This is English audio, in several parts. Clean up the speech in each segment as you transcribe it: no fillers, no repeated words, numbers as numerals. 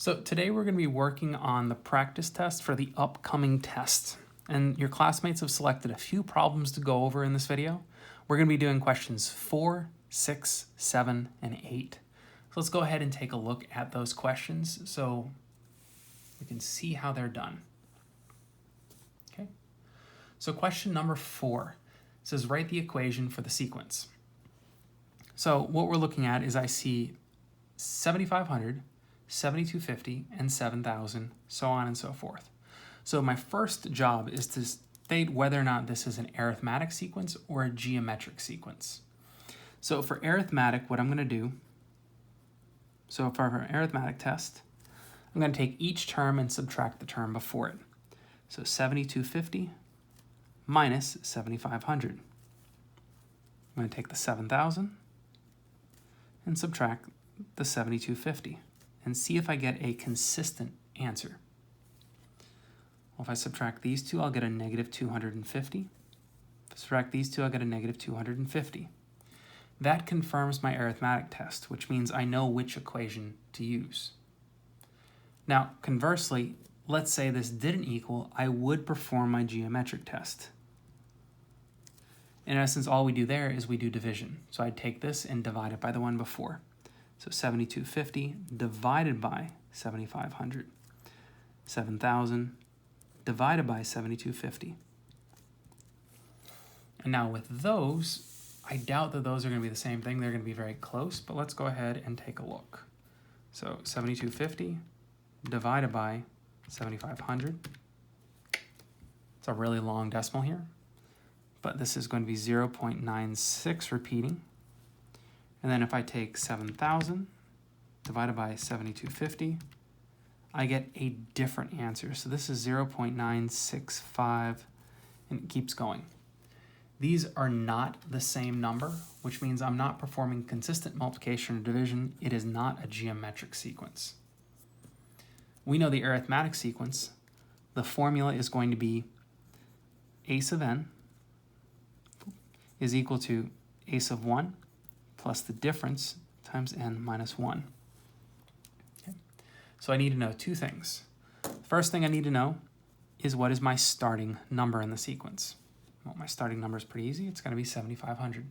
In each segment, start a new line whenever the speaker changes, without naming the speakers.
So today we're going to be working on the practice test for the upcoming test. And your classmates have selected a few problems to go over in this video. We're going to be doing questions 4, 6, 7, and 8. So let's go ahead and take a look at those questions so we can see how they're done. Okay. So question number 4 says write the equation for the sequence. So what we're looking at is I see 7,500, 7,250, and 7,000, so on and so forth. So my first job is to state whether or not this is an arithmetic sequence or a geometric sequence. So for arithmetic, what I'm going to do, so for our arithmetic test, I'm going to take each term and subtract the term before it. So 7,250 minus 7,500. I'm going to take the 7,000 and subtract the 7,250 and see if I get a consistent answer. Well, if I subtract these two, I'll get a negative 250. If I subtract these two, I'll get a negative 250. That confirms my arithmetic test, which means I know which equation to use. Now, conversely, let's say this didn't equal, I would perform my geometric test. In essence, all we do there is we do division. So I'd take this and divide it by the one before. So 7,250 divided by 7,500. 7,000 divided by 7,250. And now with those, I doubt that those are going to be the same thing. They're going to be very close, but let's go ahead and take a look. So 7,250 divided by 7,500. It's a really long decimal here, but this is going to be 0.96 repeating. And then if I take 7,000 divided by 7,250, I get a different answer. So this is 0.965, and it keeps going. These are not the same number, which means I'm not performing consistent multiplication or division. It is not a geometric sequence. We know the arithmetic sequence. The formula is going to be a sub n is equal to a sub 1 plus the difference times n minus 1. Okay. So I need to know two things. First thing I need to know is what is my starting number in the sequence. Well, my starting number is pretty easy. It's going to be 7,500.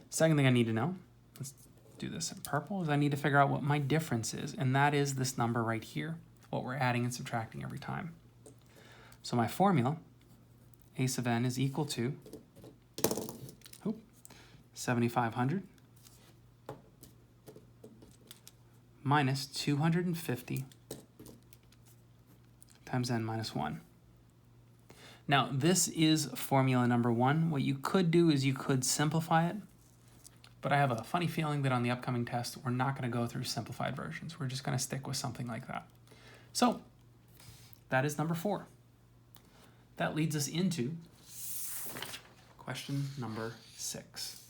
Second thing I need to know, let's do this in purple, is I need to figure out what my difference is, and that is this number right here, what we're adding and subtracting every time. So my formula, a sub n is equal to 7,500 minus 250 times n minus 1. Now, this is formula number 1. What you could do is you could simplify it, but I have a funny feeling that on the upcoming test, we're not going to go through simplified versions. We're just going to stick with something like that. So, that is number 4. That leads us into question number 6.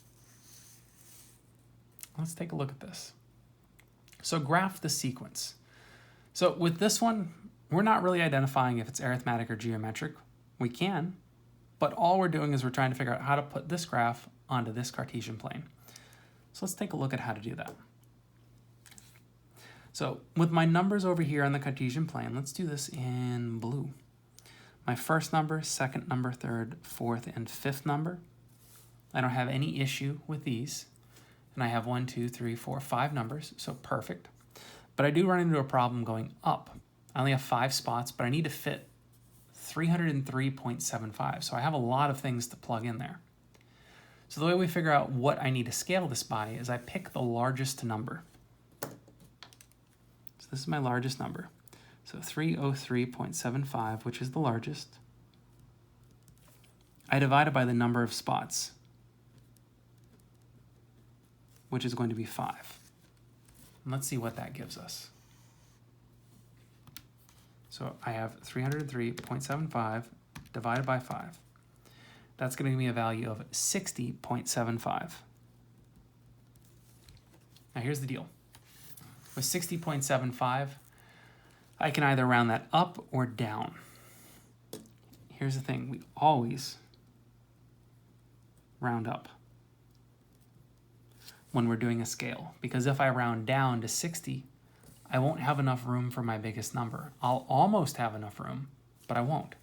Let's take a look at this. So graph the sequence. So with this one, we're not really identifying if it's arithmetic or geometric. We can, but all we're doing is we're trying to figure out how to put this graph onto this Cartesian plane. So let's take a look at how to do that. So with my numbers over here on the Cartesian plane, let's do this in blue. My first number, second number, third, fourth, and fifth number. I don't have any issue with these. And I have 1, 2, 3, 4, 5 numbers, so perfect. But I do run into a problem going up. I only have 5 spots, but I need to fit 303.75. So I have a lot of things to plug in there. So the way we figure out what I need to scale this by is I pick the largest number. So this is my largest number. So 303.75, which is the largest. I divide it by the number of spots, which is going to be 5. And let's see what that gives us. So I have 303.75 divided by 5. That's going to give me a value of 60.75. Now here's the deal. With 60.75, I can either round that up or down. Here's the thing, we always round up when we're doing a scale, because if I round down to 60, I won't have enough room for my biggest number. I'll almost have enough room, but I won't.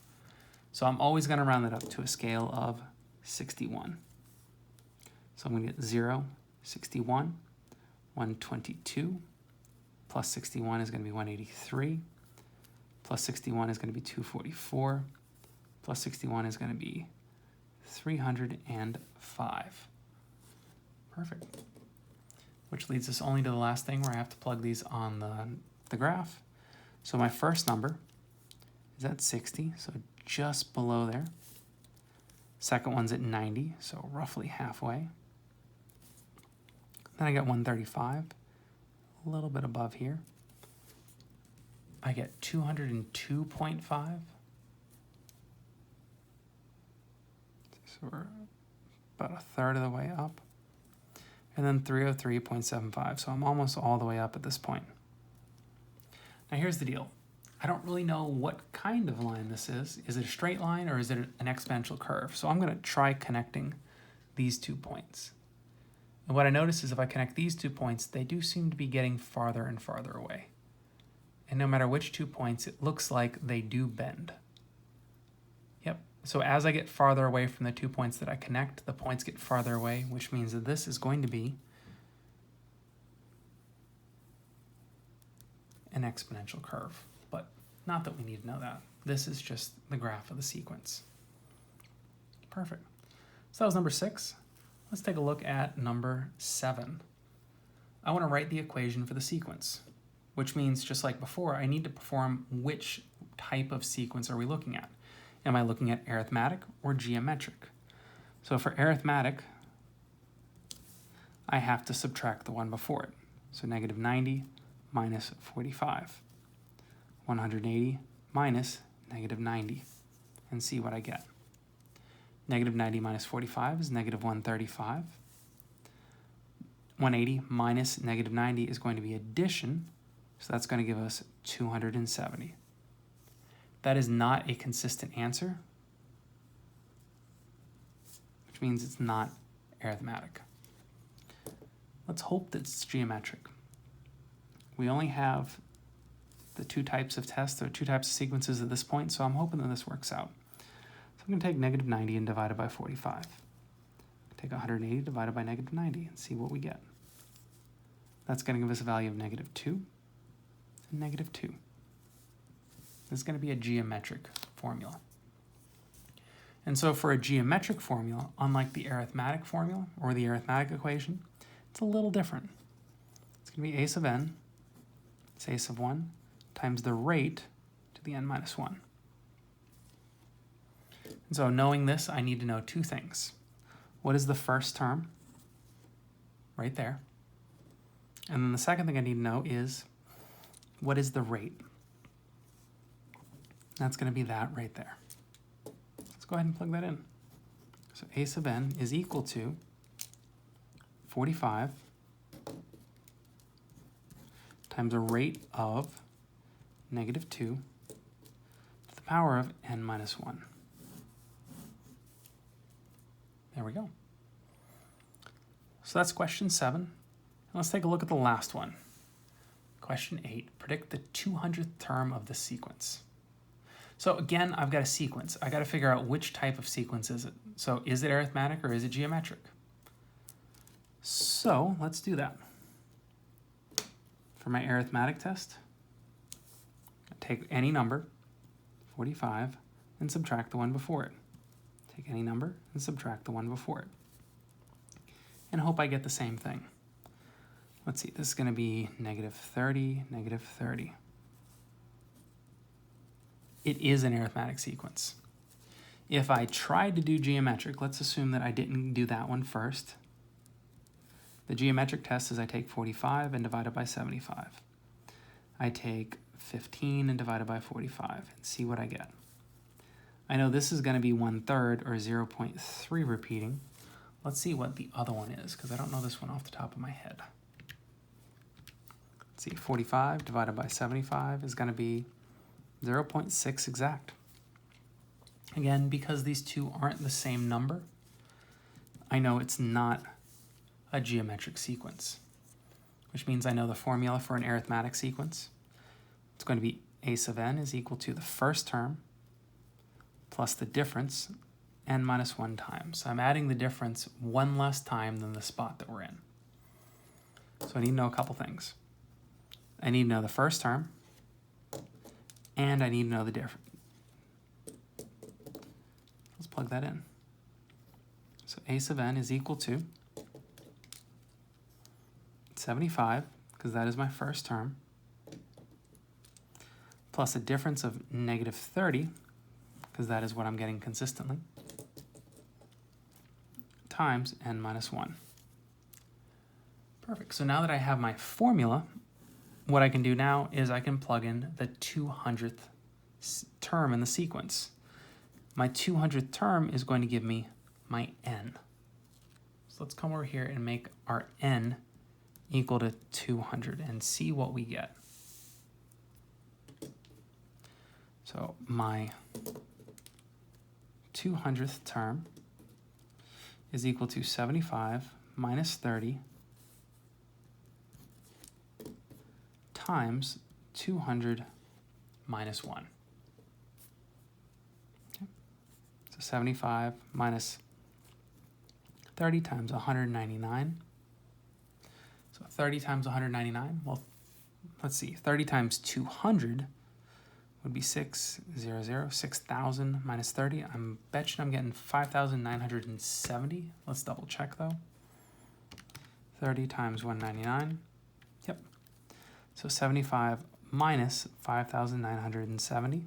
So I'm always going to round it up to a scale of 61. So I'm going to get 0, 61, 122, plus 61 is going to be 183, plus 61 is going to be 244, plus 61 is going to be 305. Perfect. Which leads us only to the last thing where I have to plug these on the graph. So my first number is at 60, so just below there. Second one's at 90, so roughly halfway. Then I get 135, a little bit above here. I get 202.5. So we're about a third of the way up. And then 303.75, so I'm almost all the way up at this point. Now here's the deal. I don't really know what kind of line this is. Is it a straight line or is it an exponential curve? So I'm going to try connecting these 2 points. And what I notice is if I connect these 2 points, they do seem to be getting farther and farther away. And no matter which 2 points, it looks like they do bend. Yep. So as I get farther away from the 2 points that I connect, the points get farther away, which means that this is going to be an exponential curve. But not that we need to know that. This is just the graph of the sequence. Perfect. So that was number 6. Let's take a look at number 7. I want to write the equation for the sequence, which means just like before, I need to perform which type of sequence are we looking at. Am I looking at arithmetic or geometric? So for arithmetic, I have to subtract the one before it. So negative 90 minus 45. 180 minus negative 90, and see what I get. Negative 90 minus 45 is negative 135. 180 minus negative 90 is going to be addition, so that's going to give us 270. That is not a consistent answer, which means it's not arithmetic. Let's hope that it's geometric. We only have the 2 types of tests, or 2 types of sequences at this point, so I'm hoping that this works out. So I'm going to take negative 90 and divide it by 45. Take 180 divided by negative 90 and see what we get. That's going to give us a value of negative 2 and negative 2. This is going to be a geometric formula. And so for a geometric formula, unlike the arithmetic formula or the arithmetic equation, it's a little different. It's going to be a sub n, it's a sub 1, times the rate to the n minus 1. And so knowing this, I need to know 2 things. What is the first term? Right there. And then the second thing I need to know is, what is the rate? That's going to be that right there. Let's go ahead and plug that in. So a sub n is equal to 45 times a rate of negative 2 to the power of n minus 1. There we go. So that's question 7. And let's take a look at the last one. Question 8, predict the 200th term of the sequence. So again, I've got a sequence. I got to figure out which type of sequence is it. So is it arithmetic or is it geometric? So let's do that. For my arithmetic test, I take any number, 45, and subtract the one before it. Take any number and subtract the one before it. And hope I get the same thing. Let's see, this is going to be negative 30, negative 30. It is an arithmetic sequence. If I tried to do geometric, let's assume that I didn't do that one first. The geometric test is I take 45 and divide it by 75. I take 15 and divide it by 45 and see what I get. I know this is going to be 1/3 or 0.3 repeating. Let's see what the other one is, because I don't know this one off the top of my head. Let's see, 45 divided by 75 is going to be 0.6 exact. Again, because these two aren't the same number, I know it's not a geometric sequence, which means I know the formula for an arithmetic sequence. It's going to be a sub n is equal to the first term plus the difference n minus 1 times. So I'm adding the difference one less time than the spot that we're in. So I need to know a couple things. I need to know the first term, and I need to know the difference. Let's plug that in. So a sub n is equal to 75, because that is my first term, plus a difference of negative 30, because that is what I'm getting consistently, times n minus 1. Perfect. So now that I have my formula, what I can do now is I can plug in the 200th term in the sequence. My 200th term is going to give me my n. So let's come over here and make our n equal to 200 and see what we get. So my 200th term is equal to 75 minus 30 times 200 minus 1. Okay. So 75 minus 30 times 199. So 30 times 199, well, let's see, 30 times 200 would be 6,000 minus 30. I'm betting I'm getting 5,970. Let's double check though. 30 times 199, yep. So 75 minus 5,970.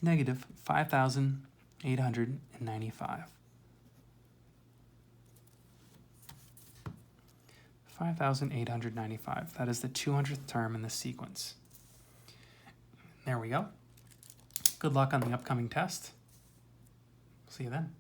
Negative 5,895. 5,895. That is the 200th term in the sequence. There we go. Good luck on the upcoming test. See you then.